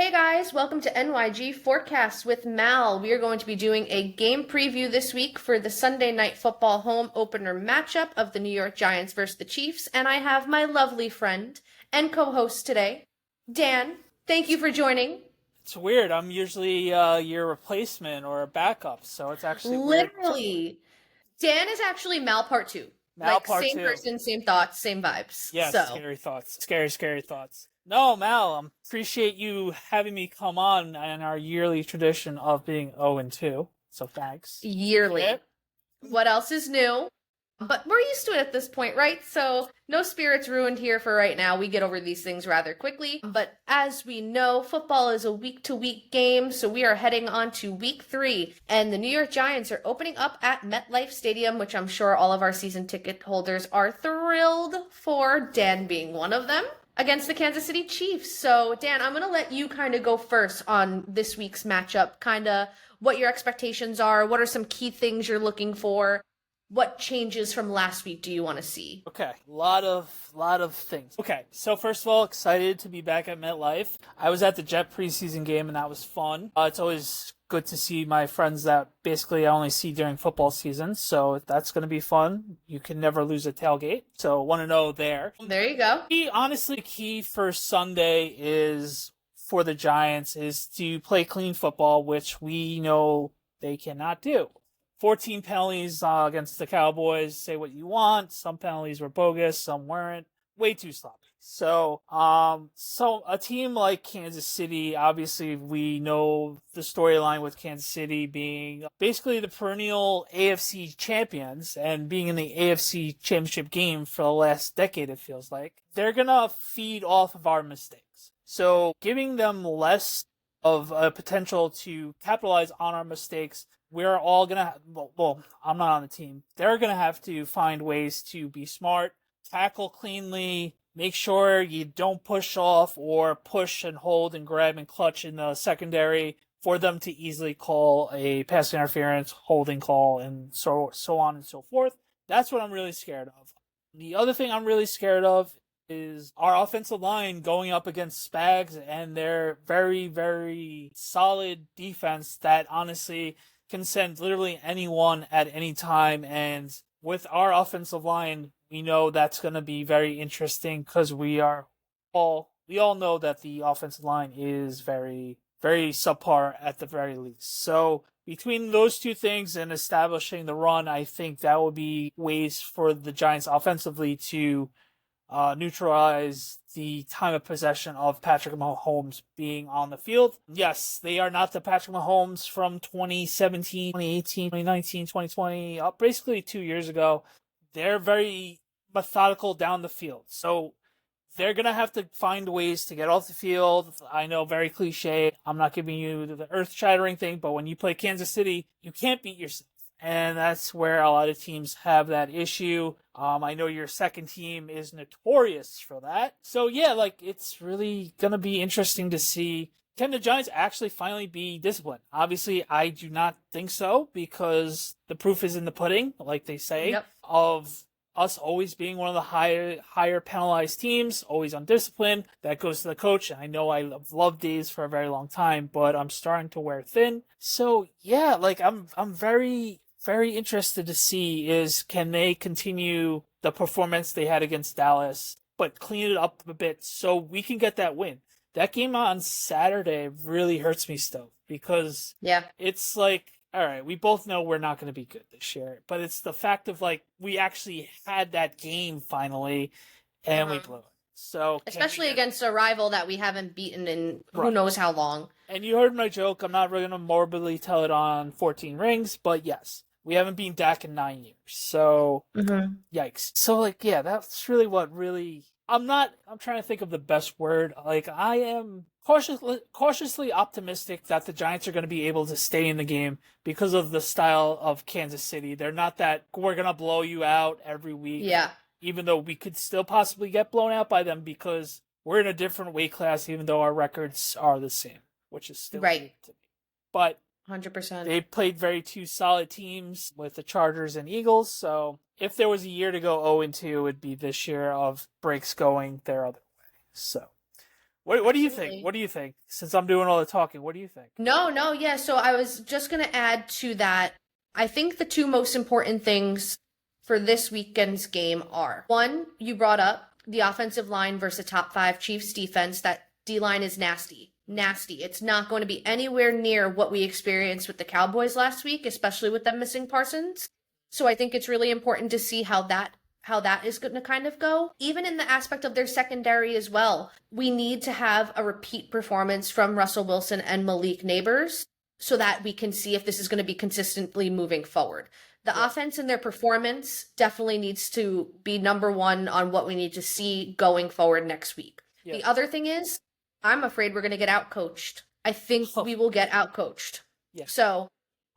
Hey guys, welcome to NYG Forecast with Mal. We are going to be doing a game preview this week for the Sunday Night Football home opener matchup of the New York Giants versus the Chiefs, and I have my lovely friend and co-host today, Dan. Thank you for joining. It's weird. I'm usually your replacement or a backup, so it's actually weird. Literally, Dan is actually Mal part two. Mal Like, part same two. person, same thoughts, same vibes. Yes, So, scary thoughts. Scary thoughts. No, Mal, appreciate you having me come on in our yearly tradition of being 0 and 2. So thanks. yearly. Yeah. What else is new? But we're used to it at this point, right? So no spirits ruined here for right now. We get over these things rather quickly. But as we know, football is a week-to-week game, so we are heading on to week 3. And the New York Giants are opening up at MetLife Stadium, which I'm sure all of our season ticket holders are thrilled for, Dan being one of them, against the Kansas City Chiefs. So, Dan, I'm going to let you kind of go first on this week's matchup, kind of what your expectations are, what are some key things you're looking for, what changes from last week do you want to see? Okay, lot of things. Okay, so first of all, excited to be back at MetLife. I was at the Jet preseason game and that was fun. It's always good to see my friends that basically I only see during football season, so that's going to be fun. You can never lose a tailgate, so want to know there. There you go. Honestly, the key for Sunday is for the Giants is to play clean football, which we know they cannot do. 14 penalties against the Cowboys. Say what you want. Some penalties were bogus. Some weren't. Way too sloppy. So a team like Kansas City, obviously we know the storyline with Kansas City being basically the perennial AFC champions and being in the AFC championship game for the last decade, it feels like. They're gonna feed off of our mistakes. So giving them less of a potential to capitalize on our mistakes, we're all gonna, well, I'm not on the team. They're gonna have to find ways to be smart, tackle cleanly, make sure you don't push off or push and hold and grab and clutch in the secondary for them to easily call a pass interference, holding call, and so on and so forth. That's what I'm really scared of. The other thing I'm really scared of is our offensive line going up against Spags and their very, very solid defense that honestly can send literally anyone at any time. And with our offensive line, we know that's going to be very interesting because we all know that the offensive line is very, very subpar at the very least. So between those two things and establishing the run, I think that would be ways for the Giants offensively to neutralize the time of possession of Patrick Mahomes being on the field. Yes, they are not the Patrick Mahomes from 2017, 2018, 2019, 2020, basically 2 years ago. They're very methodical down the field. So they're going to have to find ways to get off the field. I know, very cliche. I'm not giving you the earth-shattering thing, but when you play Kansas City, you can't beat yourself. And that's where a lot of teams have that issue. I know your second team is notorious for that. So yeah, like, it's really going to be interesting to see, can the Giants actually finally be disciplined? Obviously, I do not think so, because the proof is in the pudding, like they say, Yep. of us always being one of the higher penalized teams, always undisciplined. That goes to the coach. I know I've loved Days for a very long time, but I'm starting to wear thin. So yeah, like, I'm very, very interested to see is, can they continue the performance they had against Dallas, but clean it up a bit so we can get that win. That game on Saturday really hurts me still, because Yeah. it's like, all right, we both know we're not going to be good this year, but it's the fact of, like, we actually had that game finally and we blew it. So Especially against a rival that we haven't beaten in who Right. knows how long. And you heard my joke. I'm not really going to morbidly tell it on 14 rings, but yes, we haven't been Dak in 9 years. So yikes. So, like, yeah, that's really what really, I'm trying to think of the best word. Like, I am cautiously optimistic that the Giants are going to be able to stay in the game because of the style of Kansas City. They're not that, we're going to blow you out every week. Yeah. Even though we could still possibly get blown out by them, because we're in a different weight class, even though our records are the same, which is still Right. weird to me. But 100%. they played two solid teams with the Chargers and Eagles. So if there was a year to go 0-2, it would be this year of breaks going their other way. So What do you think? Absolutely. What do you think? Since I'm doing all the talking, what do you think? No, yeah. So I was just going to add to that. I think the two most important things for this weekend's game are one, you brought up the offensive line versus top five Chiefs defense. That D line is nasty. Nasty. It's not going to be anywhere near what we experienced with the Cowboys last week, especially with them missing Parsons. So I think it's really important to see how that is going to kind of go. Even in the aspect of their secondary as well, we need to have a repeat performance from Russell Wilson and Malik Neighbors so that we can see if this is going to be consistently moving forward. The Yeah. offense and their performance definitely needs to be number one on what we need to see going forward next week. The Yes. other thing is, I'm afraid we're going to get outcoached. I think Oh, we will get outcoached. yeah. So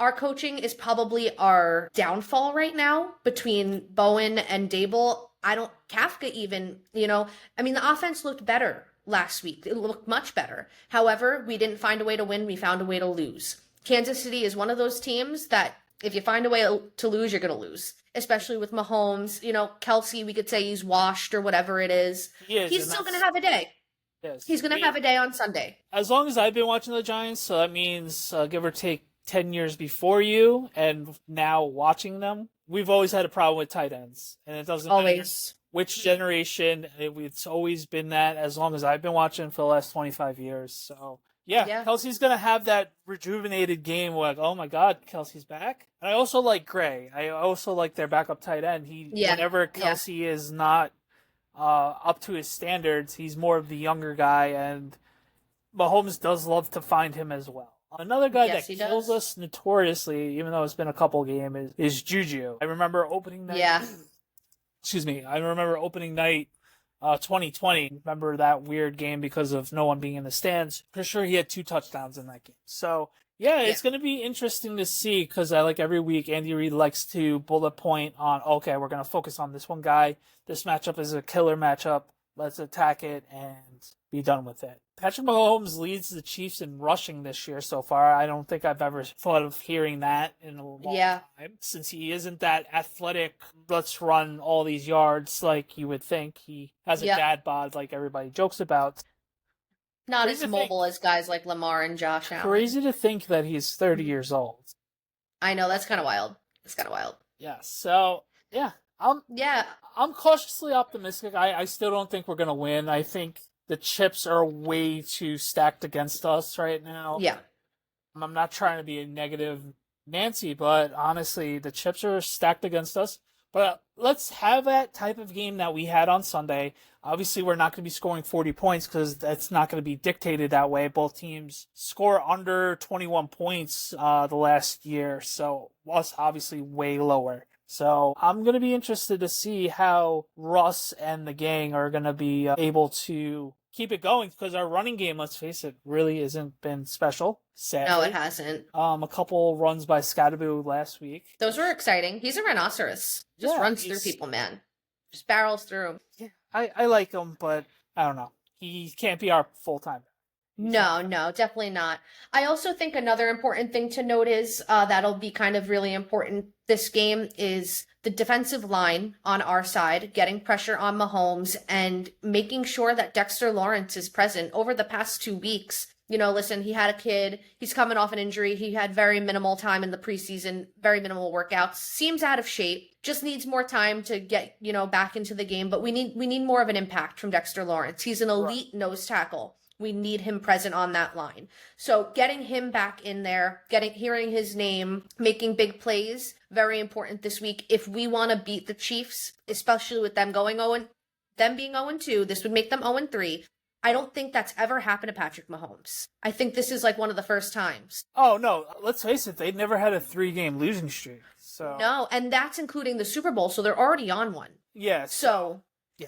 our coaching is probably our downfall right now between Bowen and Dable. I don't, Kafka even, I mean, the offense looked better last week. It looked much better. However, we didn't find a way to win. We found a way to lose. Kansas City is one of those teams that if you find a way to lose, you're going to lose, especially with Mahomes. Kelsey, we could say he's washed or whatever it is. He is, He's and still going that's to have a day. yes. He's going to have a day on Sunday. As long as I've been watching the Giants, so that means give or take 10 years before you, and now watching them, we've always had a problem with tight ends, and it doesn't matter Always. which generation. It's always been that as long as I've been watching for the last 25 years. So yeah. Kelsey's gonna have that rejuvenated game where, like, oh my God, Kelsey's back. And I also like Gray. I also like their backup tight end. Whenever Kelsey is not up to his standards, he's more of the younger guy, and Mahomes does love to find him as well. Another guy Yes, that he kills does. us notoriously, even though it's been a couple games, is Juju. I remember opening night. Yeah. Excuse me. I remember opening night 2020. Remember that weird game because of no one being in the stands. Pretty sure he had 2 touchdowns in that game. So yeah, it's going to be interesting to see because like every week, Andy Reid likes to bullet point on, okay, we're going to focus on this one guy. This matchup is a killer matchup. Let's attack it and be done with it. Patrick Mahomes leads the Chiefs in rushing this year so far. I don't think I've ever thought of hearing that in a long time. Since he isn't that athletic, let's run all these yards like you would think. He has a dad bod like everybody jokes about. Not as mobile as guys like Lamar and Josh Allen. Crazy to think that he's 30 years old. I know, that's kind of wild. It's kind of wild. Yeah, so, yeah. I'm cautiously optimistic. I still don't think we're going to win. I think the chips are way too stacked against us right now. Yeah. I'm not trying to be a negative Nancy, but honestly, the chips are stacked against us. But let's have that type of game that we had on Sunday. Obviously, we're not going to be scoring 40 points because that's not going to be dictated that way. Both teams score under 21 points the last year, so us obviously way lower. So I'm going to be interested to see how Russ and the gang are going to be able to keep it going because our running game, let's face it, really hasn't been special. Sadly. No, it hasn't. A couple runs by Scottaboo last week. Those were exciting. He's a rhinoceros. Just runs through people, man. Just barrels through. Yeah, I like him, but I don't know. He can't be our full-time. No, definitely not. I also think another important thing to note is that'll be kind of really important this game is the defensive line on our side, getting pressure on Mahomes and making sure that Dexter Lawrence is present. Over the past 2 weeks, listen, he had a kid. He's coming off an injury. He had very minimal time in the preseason, very minimal workouts. Seems out of shape. Just needs more time to get, back into the game. But we need more of an impact from Dexter Lawrence. He's an elite nose tackle. We need him present on that line. So getting him back in there, hearing his name, making big plays, very important this week. If we want to beat the Chiefs, especially with them being 0-2, this would make them 0-3. I don't think that's ever happened to Patrick Mahomes. I think this is like one of the first times. Oh, no. Let's face it. They'd never had a 3-game losing streak. So no, and that's including the Super Bowl, so they're already on one. Yes. So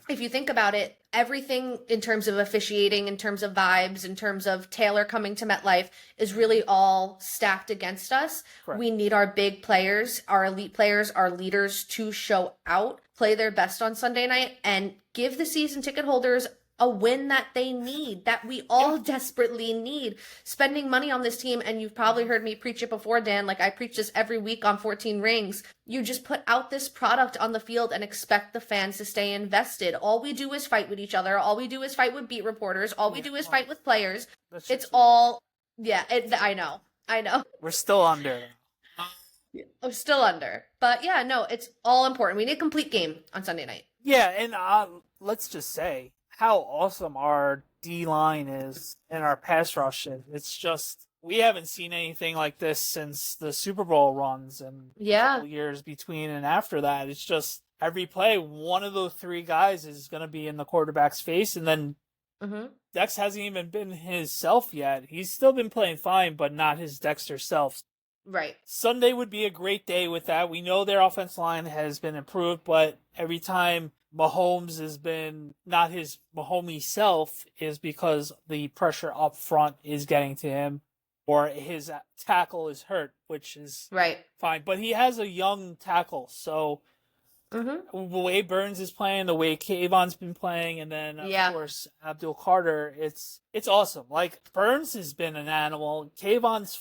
if you think about it, everything in terms of officiating, in terms of vibes, in terms of Taylor coming to MetLife is really all stacked against us. Correct. We need our big players, our elite players, our leaders to show out, play their best on Sunday night, and give the season ticket holders a win that they need, that we all desperately need. Spending money on this team, and you've probably heard me preach it before, Dan, like I preach this every week on 14 Rings. You just put out this product on the field and expect the fans to stay invested. All we do is fight with each other. All we do is fight with beat reporters. All we do is fight with players. It's all, I know. I know. We're still under. I'm still under. But yeah, no, it's all important. We need a complete game on Sunday night. Yeah, and let's just say how awesome our D-line is and our pass rush is. It's just, we haven't seen anything like this since the Super Bowl runs and a couple years between and after that. It's just every play, one of those three guys is going to be in the quarterback's face, and then Dex hasn't even been his self yet. He's still been playing fine, but not his Dexter self. Right. Sunday would be a great day with that. We know their offense line has been improved, but every time Mahomes has been not his Mahomey self is because the pressure up front is getting to him or his tackle is hurt, which is fine. But he has a young tackle, so the way Burns is playing, the way Kayvon's been playing, and then of course Abdul Carter, it's awesome. Like Burns has been an animal. Kayvon's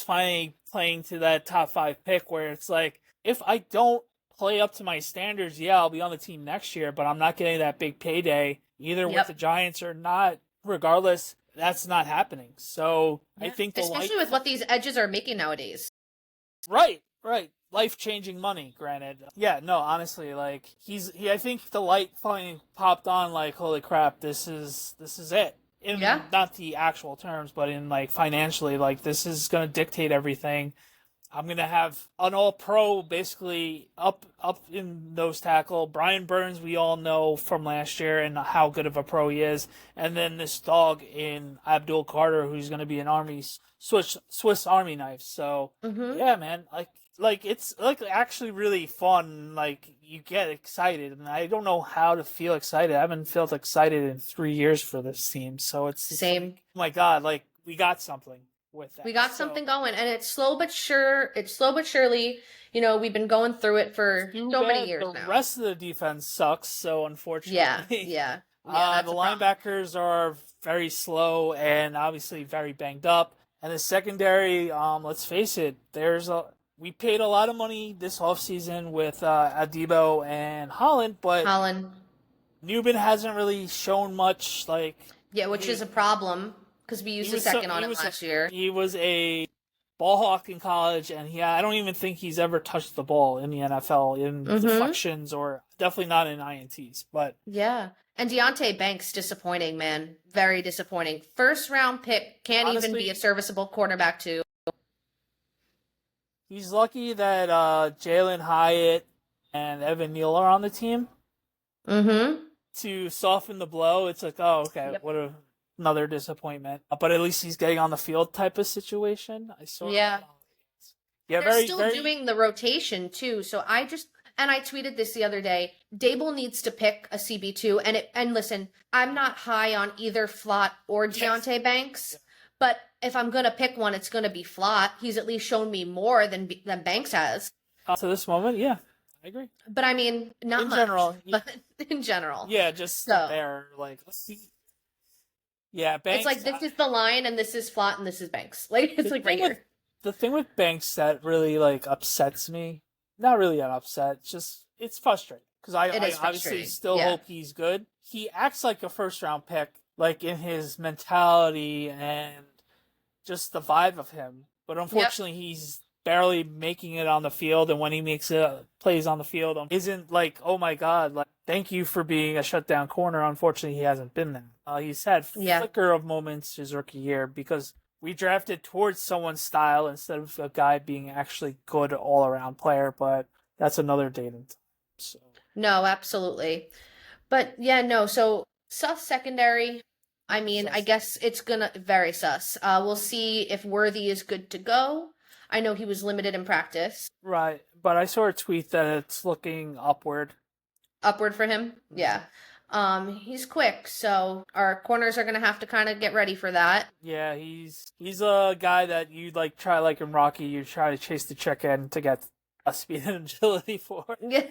finally playing to that top 5 pick where it's like, if I don't play up to my standards, I'll be on the team next year, but I'm not getting that big payday either with the Giants or not. Regardless, that's not happening. So I think especially with what these edges are making nowadays. Right. Life-changing money, granted. Yeah, no, honestly, like I think the light finally popped on, like, holy crap, this is it. In not the actual terms, but in like financially, like this is going to dictate everything. I'm going to have an all-pro basically up in nose tackle. Brian Burns, we all know from last year and how good of a pro he is. And then this dog in Abdul Carter, who's going to be an Swiss Army knife. So, yeah, man, like it's like actually really fun. Like you get excited, and I don't know how to feel excited. I haven't felt excited in 3 years for this team. So it's same. Like, oh my God, like we got something with that. We got something going, and it's slow but surely. You know, we've been going through it for so many years now. The rest of the defense sucks, so unfortunately. Yeah. The linebackers are very slow and obviously very banged up. And the secondary, let's face it, we paid a lot of money this offseason with Adebo and Holland, but Newman hasn't really shown much. Which is a problem because we used a second on him last year. He was a ball hawk in college, and I don't even think he's ever touched the ball in the NFL in deflections or definitely not in INTs. But and Deonte Banks, disappointing, man. Very disappointing. First round pick, can't even be a serviceable cornerback too. He's lucky that Jalen Hyatt and Evan Neal are on the team. To soften the blow, it's like, oh, okay, what another disappointment. But at least he's getting on the field type of situation. They're still doing the rotation too. So I tweeted this the other day. Dable needs to pick a CB2, and listen, I'm not high on either Flott or Deonte Banks. But if I'm going to pick one, it's going to be Flott. He's at least shown me more than Banks has. To this moment, I agree. But I mean, not in much. General, but in general. Yeah, just there. Like, Banks. It's like, this is the line, and this is Flott, and this is Banks. Like, it's like right here. The thing with Banks that really, like, upsets me, not really an upset, it's frustrating. Because I obviously still hope he's good. He acts like a first-round pick, like, in his mentality and just the vibe of him. But unfortunately, he's barely making it on the field, and when he makes plays on the field, isn't like, oh my God, like, thank you for being a shutdown corner. Unfortunately, he hasn't been that. He's had flicker of moments his rookie year because we drafted towards someone's style instead of a guy being actually good all-around player, but that's another day and time. So. No, absolutely. But so sus secondary, I mean, I guess it's gonna very sus. We'll see if Worthy is good to go. I know he was limited in practice. Right, but I saw a tweet that it's looking upward. Upward for him? Yeah. He's quick, so our corners are gonna have to kind of get ready for that. Yeah, he's a guy that you'd try in Rocky. You try to chase the check in to get a speed and agility for. Yeah.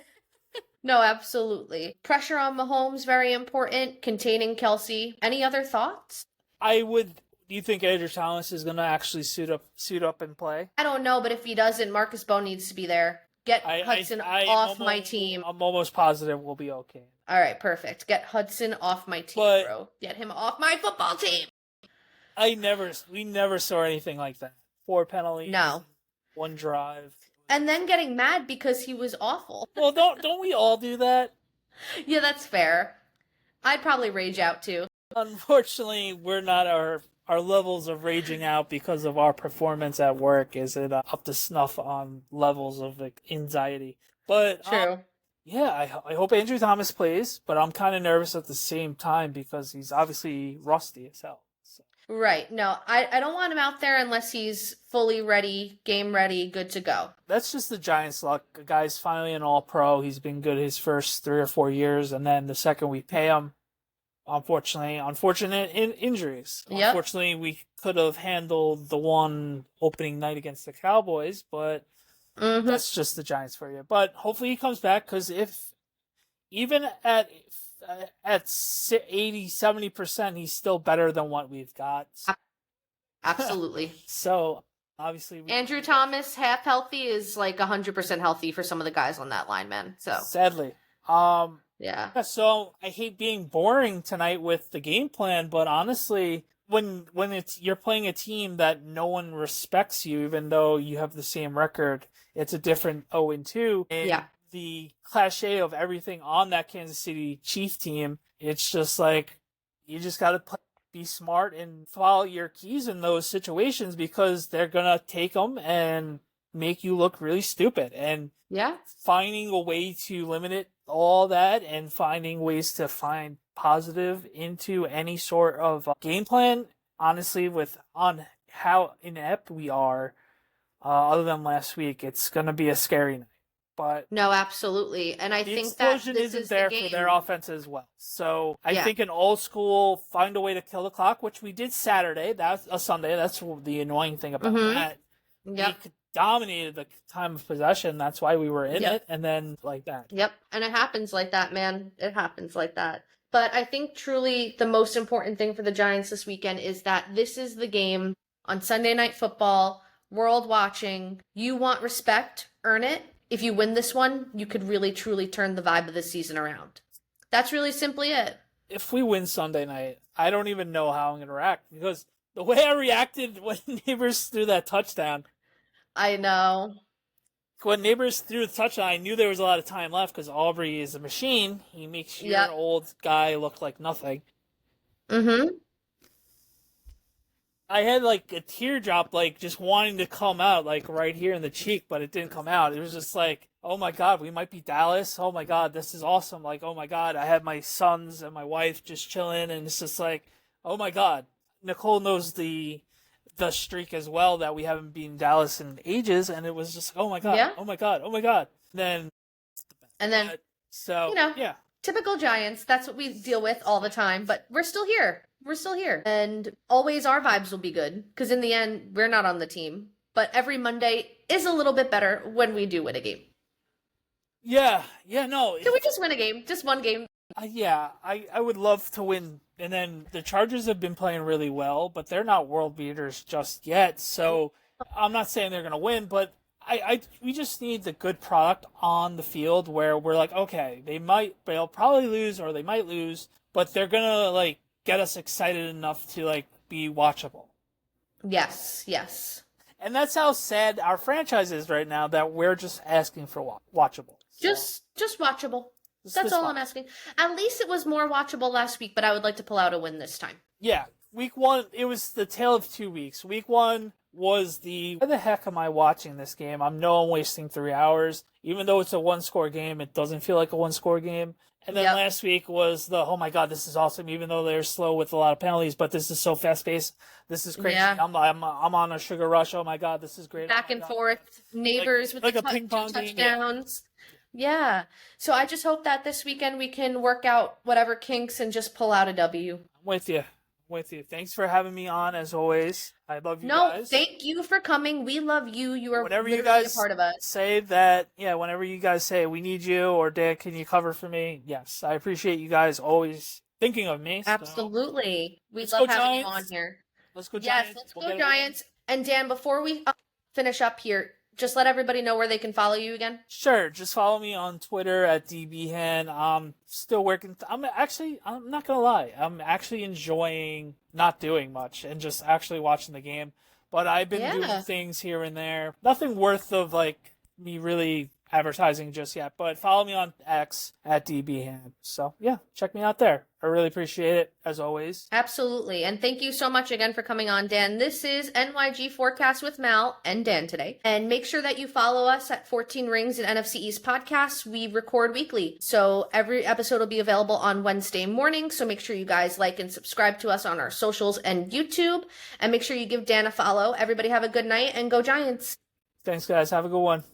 No, absolutely. Pressure on Mahomes, very important. Containing Kelsey. Any other thoughts? Do you think Andrew Thomas is gonna actually suit up and play? I don't know, but if he doesn't, Marcus Bowe needs to be there. Get Hudson off my team. I'm almost positive we'll be okay. All right, perfect. Get Hudson off my team, But bro. Get him off my football team. we never saw anything like that. 4 penalties, No. 1 drive. And then getting mad because he was awful. Well, don't we all do that? Yeah, that's fair. I'd probably rage out too. Unfortunately, we're not our levels of raging out because of our performance at work isn't up to snuff on levels of like, anxiety. But True. yeah, I hope Andrew Thomas plays, but I'm kind of nervous at the same time because he's obviously rusty as hell. So. Right. No, I don't want him out there unless he's fully ready, game ready, good to go. That's just the Giants' luck. The guy's finally an all-pro. He's been good his first 3 or 4 years, and then the second we pay him, unfortunate injuries. Yep. Unfortunately, we could have handled the one opening night against the Cowboys, but that's just the Giants for you. But hopefully he comes back, because if even at 80-70%, he's still better than what we've got. Absolutely. So obviously, Andrew Thomas, half healthy, is like 100% healthy for some of the guys on that line, man. So sadly, yeah. So I hate being boring tonight with the game plan, but honestly, when you're playing a team that no one respects you, even though you have the same record, it's a different 0-2. Yeah. The cliche of everything on that Kansas City Chief team, it's just like you just got to be smart and follow your keys in those situations, because they're gonna take them and make you look really stupid. And yeah, finding a way to limit it, all that, and finding ways to find positive into any sort of game plan, honestly, on how inept we are, other than last week, it's going to be a scary night. But no, absolutely. And I the think that explosion this isn't is there the for game. their offense as well. So I Yeah. think an old school find a way to kill the clock, which we did Saturday. That's a Sunday. That's the annoying thing about that. Yep. We dominated the time of possession. That's why we were in it. And then like that. Yep. And it happens like that, man. It happens like that. But I think truly the most important thing for the Giants this weekend is that this is the game on Sunday Night Football, world watching. You want respect, earn it. If you win this one, you could really truly turn the vibe of the season around. That's really simply it. If we win Sunday night, I don't even know how I'm going to react, because the way I reacted when Neighbors threw that touchdown. I know. When Neighbors threw the touchdown, I knew there was a lot of time left, because Aubrey is a machine. He makes your old guy look like nothing. I had like a teardrop, like just wanting to come out, like right here in the cheek, but it didn't come out. It was just like, oh my God, we might be Dallas. Oh my God, this is awesome. Like, oh my God, I had my sons and my wife just chilling, and it's just like, oh my God. Nicole knows the streak as well, that we haven't been Dallas in ages, and it was just, oh my God, oh my God, oh my God. And then, so, yeah. Typical Giants, that's what we deal with all the time, but we're still here. We're still here. And always our vibes will be good, because in the end, we're not on the team. But every Monday is a little bit better when we do win a game. Yeah, no. Can we just win a game? Just one game? Yeah, I would love to win. And then the Chargers have been playing really well, but they're not world beaters just yet. So I'm not saying they're going to win, but we just need the good product on the field where we're like, okay, they'll probably lose, or they might lose, but they're going to like get us excited enough to like be watchable. Yes. And that's how sad our franchise is right now, that we're just asking for watchable. So, just watchable. That's all I'm asking. At least it was more watchable last week, but I would like to pull out a win this time. Yeah. Week 1, it was the tale of 2 weeks. Week 1 was why the heck am I watching this game? I'm wasting 3 hours. Even though it's a 1-score game, it doesn't feel like a 1-score game. And then last week was oh my God, this is awesome, even though they're slow with a lot of penalties, but this is so fast-paced. This is crazy. Yeah. I'm on a sugar rush. Oh my God, this is great. Back and forth. Neighbors with the ping pong touchdowns. Yeah. So I just hope that this weekend we can work out whatever kinks and just pull out a W. I'm with you. with you. Thanks for having me on, as always. I love you No, guys. thank you for coming. We love you. You are Whenever you literally a guys part of us. say that, whenever you guys say we need you or Dan, can you cover for me? Yes, I appreciate you guys always thinking of me. So. Absolutely. We Let's love go having you Giants. on here. Let's go Yes, Giants. let's We'll go get it win. Giants. And Dan, before we finish up here, just let everybody know where they can follow you again. Sure, just follow me on Twitter at DBHan. I'm still working. I'm not gonna lie. I'm actually enjoying not doing much and just actually watching the game. But I've been doing things here and there. Nothing worth of like me really advertising just yet. But follow me on X at DBHan. So yeah, check me out there. I really appreciate it, as always. Absolutely. And thank you so much again for coming on, Dan. This is NYG Forecast with Mal and Dan today. And make sure that you follow us at 14 Rings and NFC East podcasts. We record weekly. So every episode will be available on Wednesday morning. So make sure you guys like and subscribe to us on our socials and YouTube. And make sure you give Dan a follow. Everybody have a good night and go Giants. Thanks, guys. Have a good one.